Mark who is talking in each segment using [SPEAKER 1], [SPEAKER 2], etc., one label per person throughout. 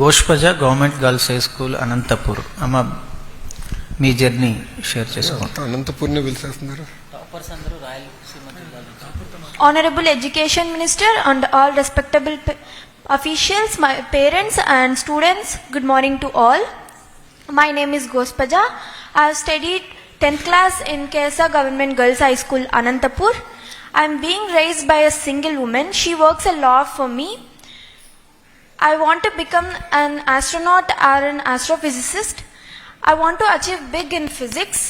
[SPEAKER 1] గోష్పజ government girls high school Anantapur. అమ్మ మీ journey share చేసుకోండి.
[SPEAKER 2] అనంతపూర్ని పిలిచేస్తున్నారు.
[SPEAKER 3] Honorable Education Minister and all respectable officials, my parents and students, good morning to all. My name is Gospaja. I have studied 10th class in Kesa Government Girls High School, Anantapur. I am being raised by a single woman. She works a lot for me. I want to become an astronaut or an astrophysicist. I want to achieve big in physics.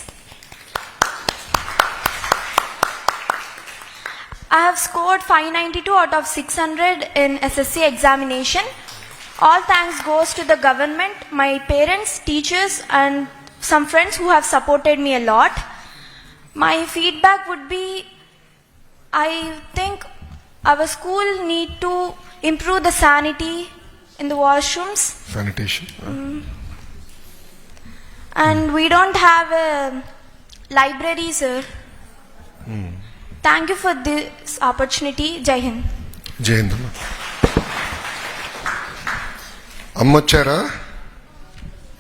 [SPEAKER 3] I have scored 592 out of 600 in SSC examination. All thanks goes to the government, my parents, teachers and some friends who have supported me a lot. My feedback would be, I think our school need to improve the sanity in the washrooms.
[SPEAKER 2] Sanitation.
[SPEAKER 3] And we don't have a library, sir. Thank you for this opportunity. Jai Hind.
[SPEAKER 2] జై హింద్. అమ్మ వచ్చారా?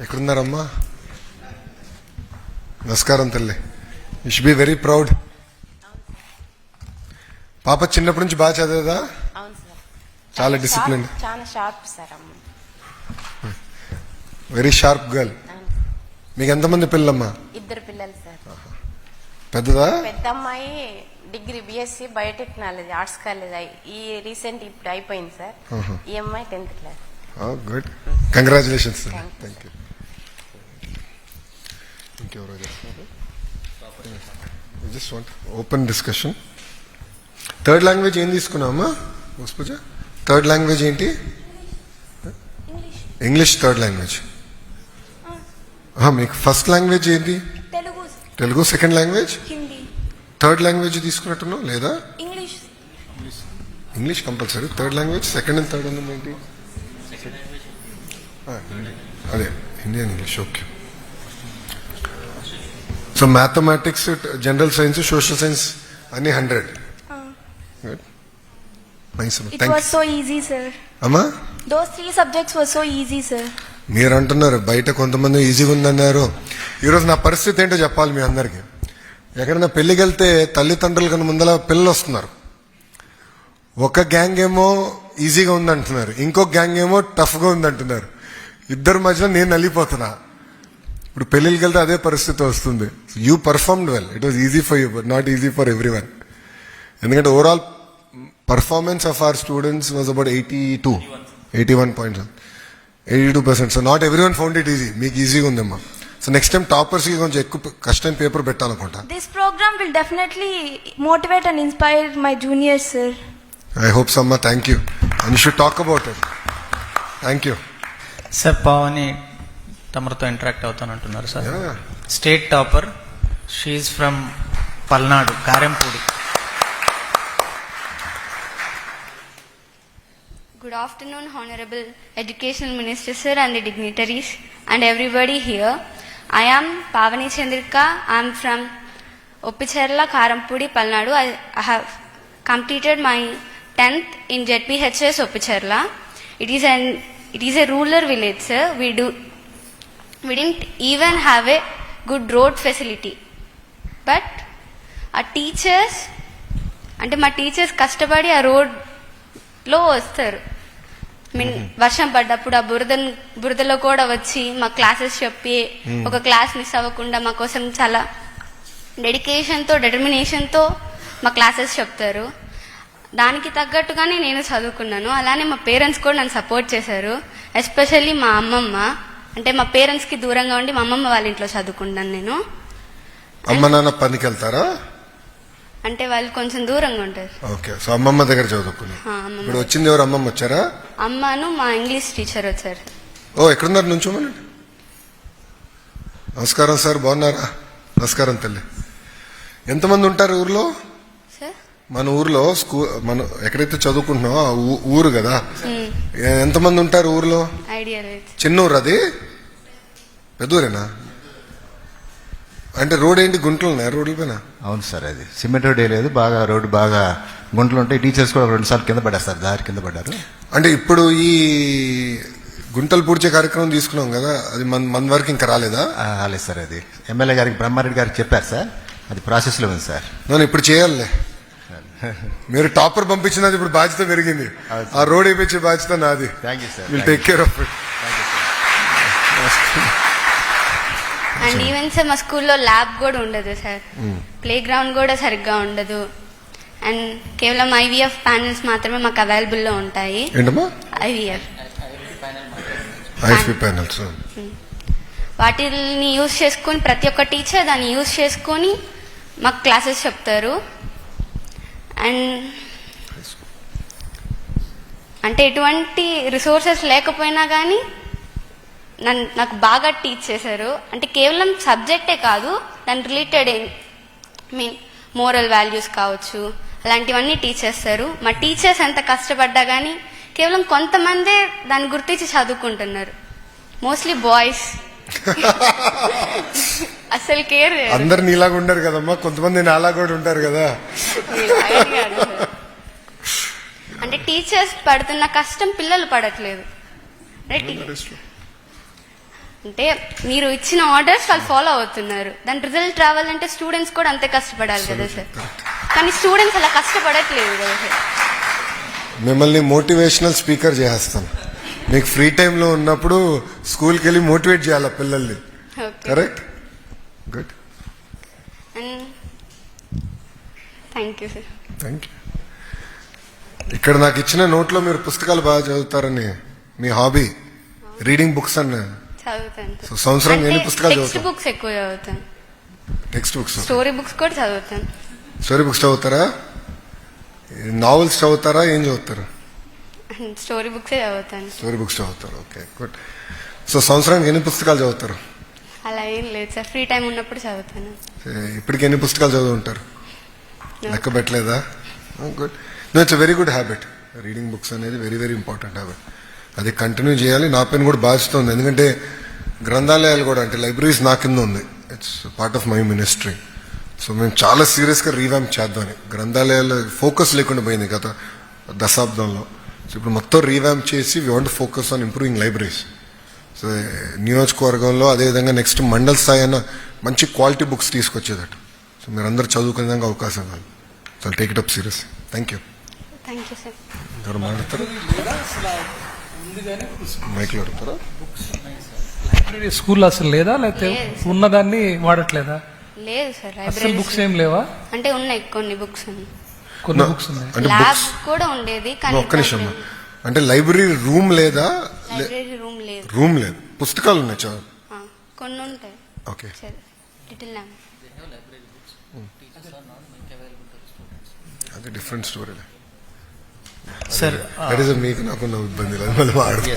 [SPEAKER 2] ఎక్కడున్నారమ్మా? నమస్కారం తల్లి. You should be very proud. పాప చిన్నప్పటి నుంచి బాగా చదివేదా?
[SPEAKER 4] అవును సార్.
[SPEAKER 2] చాలా డిసిప్లిన్.
[SPEAKER 4] చాలా షార్ప్ సార్ అమ్మ.
[SPEAKER 2] Very sharp girl. మీకు ఎంతమంది పిల్లలమ్మా?
[SPEAKER 4] 2 పిల్లలు సార్.
[SPEAKER 2] పెద్దదా?
[SPEAKER 4] పెద్ద అమ్మాయి degree BSc biotechnology arts college ఈ రీసెంట్ ఇప్పుడు అయిపోయింది సార్. ఈ అమ్మాయి 10th class.
[SPEAKER 2] Good. Congratulations. Thank you. ఇంకెవరో చేస్తారు? Just want open discussion. Third language ఏం తీసుకున్నామా పూజ? థర్డ్ లాంగ్వేజ్ ఏంటి? English third language. మీకు ఫస్ట్ లాంగ్వేజ్ ఏంటి?
[SPEAKER 3] Telugu.
[SPEAKER 2] Telugu. Second language?
[SPEAKER 3] Hindi.
[SPEAKER 2] Third language తీసుకున్నట్టున్నావు లేదా?
[SPEAKER 3] English.
[SPEAKER 2] English compulsory. Third language second and third అన్నది ఏంటి? అదే Hindi and English. Okay. So mathematics, general science, social science అన్ని 100. Good. Nice.
[SPEAKER 3] It was so easy, sir.
[SPEAKER 2] అమ్మా
[SPEAKER 3] Those 3 subjects were so easy, sir.
[SPEAKER 2] మీరు అంటున్నారు బయట కొంతమంది ఈజీగా ఉందన్నారు. ఈరోజు నా పరిస్థితి ఏంటో చెప్పాలి మీ అందరికీ. ఎక్కడైనా పెళ్లికి వెళ్తే తల్లిదండ్రుల కన్నా ముందర పిల్లలు వస్తున్నారు. ఒక గ్యాంగ్ ఏమో ఈజీగా ఉందంటున్నారు, ఇంకొక గ్యాంగ్ ఏమో టఫ్గా ఉందంటున్నారు. ఇద్దరి మధ్యలో నేను నలిగిపోతున్నా. ఇప్పుడు పెళ్లికి వెళ్తే అదే పరిస్థితి వస్తుంది. You performed well. It was easy for you but not easy for everyone. ఎందుకంటే overall performance of our students was about 81 points. 82%. So not everyone found it easy. మీకు ఈజీగా ఉందమ్మా. సో నెక్స్ట్ టైం టాపర్స్కి కొంచెం ఎక్కువ కష్టం paper పెట్టాలనుకుంటా.
[SPEAKER 3] This program will definitely motivate and inspire my juniors, sir.
[SPEAKER 2] I hope so, amma. Thank you. And you should talk about it. Thank you.
[SPEAKER 1] Sir Pavani తమరితో interact అవుతానంటున్నారు sir.
[SPEAKER 2] Yeah.
[SPEAKER 1] State topper. She's from Palnadu, Karempudi.
[SPEAKER 5] Good afternoon, Honorable Education Minister Sir and the dignitaries and everybody here. I am Pavani Chandrika. I am from Oppicherla, Karampudi, Palnadu. I have completed my 10th in ZPHS Oppicherla. It is a rural village, sir. We didn't even have a good road facility. But our teachers, అంటే మా teachers కష్టపడి ఆ రోడ్లో వస్తారు. వర్షం పడ్డప్పుడు ఆ బురదలో కూడా వచ్చి మా క్లాసెస్ చెప్పి ఒక క్లాస్ మిస్ అవ్వకుండా మా కోసం చాలా డెడికేషన్తో, డిటర్మినేషన్తో మా క్లాసెస్ చెప్తారు. దానికి తగ్గట్టుగానే నేను చదువుకున్నాను. అలానే మా పేరెంట్స్ కూడా నన్ను సపోర్ట్ చేశారు. ఎస్పెషల్లీ మా అమ్మమ్మ. అంటే మా పేరెంట్స్కి దూరంగా ఉండి మా అమ్మమ్మ వాళ్ళ ఇంట్లో చదువుకున్నాను నేను.
[SPEAKER 2] అమ్మ నాన్న పనికి వెళ్తారా?
[SPEAKER 5] అంటే వాళ్ళు కొంచెం దూరంగా ఉంటారు.
[SPEAKER 2] ఓకే. సో అమ్మమ్మ దగ్గర చదువుకున్నా. ఇప్పుడు వచ్చింది ఎవరు? అమ్మమ్మ వచ్చారా?
[SPEAKER 5] అమ్మను మా ఇంగ్లీష్ టీచర్ వచ్చారు.
[SPEAKER 2] ఓ ఎక్కడున్నారు? నుంచోమని. నమస్కారం సార్, బాగున్నారా? నమస్కారం తల్లి. ఎంతమంది ఉంటారు ఊర్లో?
[SPEAKER 5] సార్
[SPEAKER 2] మన ఊర్లో మనం ఎక్కడైతే చదువుకుంటున్నామో ఊరు కదా, ఎంతమంది ఉంటారు ఊర్లో?
[SPEAKER 5] ఐడియా లేదు.
[SPEAKER 2] చిన్న ఊరు అది? పెద్ద ఊరేనా? అంటే రోడ్ ఏంటి, గుంటలు ఉన్నాయి రోడ్ల పైన?
[SPEAKER 6] అవును సార్, అది సిమెంట్ రోడ్ లేదు, బాగా రోడ్డు బాగా గుంటలు ఉంటాయి. టీచర్స్ కూడా 2 సార్లు కింద పడేస్తారు, దారి కింద పడ్డారు.
[SPEAKER 2] అంటే ఇప్పుడు ఈ గుంటలు పూడ్చే కార్యక్రమం తీసుకున్నాం కదా, అది మన వరకు ఇంకా రాలేదా?
[SPEAKER 6] రాలేదు సార్. అది ఎమ్మెల్యే గారికి బ్రహ్మారెడ్డి గారికి చెప్పారు సార్, అది ప్రాసెస్లో ఉంది సార్.
[SPEAKER 2] నేను ఇప్పుడు చేయాలే. మీరు టాపర్ పంపించినది ఇప్పుడు బాధ్యత పెరిగింది. ఆ రోడ్ వేయించే బాధ్యత నాది.
[SPEAKER 6] Thank you sir.
[SPEAKER 2] Will take care of it.
[SPEAKER 5] And even sir మా స్కూల్లో ల్యాబ్ కూడా ఉండదు సార్, ప్లే గ్రౌండ్ కూడా సరిగ్గా ఉండదు. అండ్ కేవలం ఐవీఎఫ్ ప్యానెల్స్ మాత్రమే మాకు అవైలబుల్లో ఉంటాయి.
[SPEAKER 2] ఏంటమ్మా?
[SPEAKER 5] IVF
[SPEAKER 2] panels.
[SPEAKER 5] వాటిని యూజ్ చేసుకొని ప్రతి ఒక్క టీచర్ దాన్ని యూజ్ చేసుకొని మాకు క్లాసెస్ చెప్తారు. అండ్ అంటే ఎటువంటి రిసోర్సెస్ లేకపోయినా కానీ నాకు బాగా టీచ్ చేశారు. అంటే కేవలం సబ్జెక్టే కాదు, దాని రిలేటెడ్ మీన్ మోరల్ వాల్యూస్ కావచ్చు, అలాంటివన్నీ టీచ్ చేస్తారు. మా టీచర్స్ ఎంత కష్టపడ్డా కానీ కేవలం కొంతమందే దాన్ని గుర్తించి చదువుకుంటున్నారు. మోస్ట్లీ బాయ్స్ అసలు కేర్
[SPEAKER 2] అందరు నీలాగా ఉండరు కదమ్మా, కొంతమంది నాలా కూడా ఉంటారు కదా.
[SPEAKER 5] అంటే టీచర్స్ పడుతున్న కష్టం పిల్లలు పడట్లేదు. అంటే మీరు ఇచ్చిన ఆర్డర్స్ వాళ్ళు ఫాలో అవుతున్నారు, దాని రిజల్ట్ రావాలంటే స్టూడెంట్స్ కూడా అంతే కష్టపడాలి కదా సార్. కానీ స్టూడెంట్స్ అలా కష్టపడట్లేదు కదా సార్.
[SPEAKER 2] మిమ్మల్ని మోటివేషనల్ స్పీకర్ చేస్తాను. మీకు ఫ్రీ టైంలో ఉన్నప్పుడు స్కూల్కి వెళ్ళి మోటివేట్ చేయాలి పిల్లల్ని. Correct? Good.
[SPEAKER 5] Thank you sir.
[SPEAKER 2] Thank you. ఇక్కడ నాకు ఇచ్చిన నోట్లో మీరు పుస్తకాలు బాగా చదువుతారని, మీ హాబీ రీడింగ్ బుక్స్ అన్న.
[SPEAKER 5] చదువుతాను.
[SPEAKER 2] సో సంవత్సరం ఎన్ని పుస్తకాలు
[SPEAKER 5] టెక్స్ట్
[SPEAKER 2] చదువుతారు?
[SPEAKER 5] బుక్స్ ఎక్కువ చదువుతాను.
[SPEAKER 2] టెక్స్ట్ బుక్స్,
[SPEAKER 5] స్టోరీ బుక్స్ కూడా చదువుతాను.
[SPEAKER 2] స్టోరీ బుక్స్ చదువుతారా? నావెల్స్ చదువుతారా? ఏం చదువుతారు?
[SPEAKER 5] స్టోరీ బుక్సే చదువుతాను.
[SPEAKER 2] స్టోరీ బుక్స్ చదువుతారు. Okay, good. సో సంవత్సరానికి ఎన్ని పుస్తకాలు చదువుతారు?
[SPEAKER 5] అలా ఏం లేదు సార్, ఫ్రీ టైం ఉన్నప్పుడు చదువుతాను.
[SPEAKER 2] ఇప్పటికి ఎన్ని పుస్తకాలు చదువు ఉంటారు? లెక్క పెట్టలేదా? Good. No, it's very good habit. Reading books అనేది వెరీ వెరీ ఇంపార్టెంట్ హ్యాబిట్. అది కంటిన్యూ చేయాలి. నా పైన కూడా బాధ్యత ఉంది, ఎందుకంటే గ్రంథాలయాలు కూడా అంటే లైబ్రరీస్ నా కింద ఉంది. It's part of my ministry. So మేము చాలా సీరియస్గా రీవ్యాంప్ చేద్దామని. గ్రంథాలయాల ఫోకస్ లేకుండా పోయింది గత దశాబ్దంలో. సో ఇప్పుడు మొత్తం రీవ్యాంప్ చేసి we want focus on improving libraries. So నియోజకవర్గంలో అదేవిధంగా నెక్స్ట్ మండల స్థాయి అన్న మంచి క్వాలిటీ బుక్స్ తీసుకొచ్చేదట. సో మీరు అందరూ చదువుకునే విధంగా అవకాశం కాదు. So take it up serious. Thank you.
[SPEAKER 5] Thank you sir.
[SPEAKER 2] ఎవరు మాట్లాడతారు? మైక్లో అడుగుతారా?
[SPEAKER 7] లైబ్రరీ స్కూల్ అసలు లేదా, లేకపోతే ఉన్నదాన్ని వాడట్లేదా?
[SPEAKER 5] లేదు సార్,
[SPEAKER 7] అసలు
[SPEAKER 5] లైబ్రరీ
[SPEAKER 7] బుక్స్ ఏం లేవా?
[SPEAKER 5] అంటే ఉన్నాయి కొన్ని బుక్స్ ఉన్నాయి.
[SPEAKER 7] కొన్ని బుక్స్ ఉన్నాయి.
[SPEAKER 2] అంటే
[SPEAKER 5] ల్యాబ్
[SPEAKER 2] బుక్స్
[SPEAKER 5] కూడా ఉండేది కానీ
[SPEAKER 2] ఒక్క నిమిషం. అంటే లైబ్రరీ రూమ్ లేదా?
[SPEAKER 5] లైబ్రరీ రూమ్ లేదు.
[SPEAKER 2] రూమ్ లేదు, పుస్తకాలు ఉన్నాయి చాలా.
[SPEAKER 5] కొన్ని ఉంటాయి.
[SPEAKER 2] Okay,
[SPEAKER 5] little lamp.
[SPEAKER 2] అది డిఫరెంట్ స్టోరీ.
[SPEAKER 1] సార్
[SPEAKER 2] మీకు నాకున్న ఇబ్బంది లేదు, మళ్ళీ వాడుకో.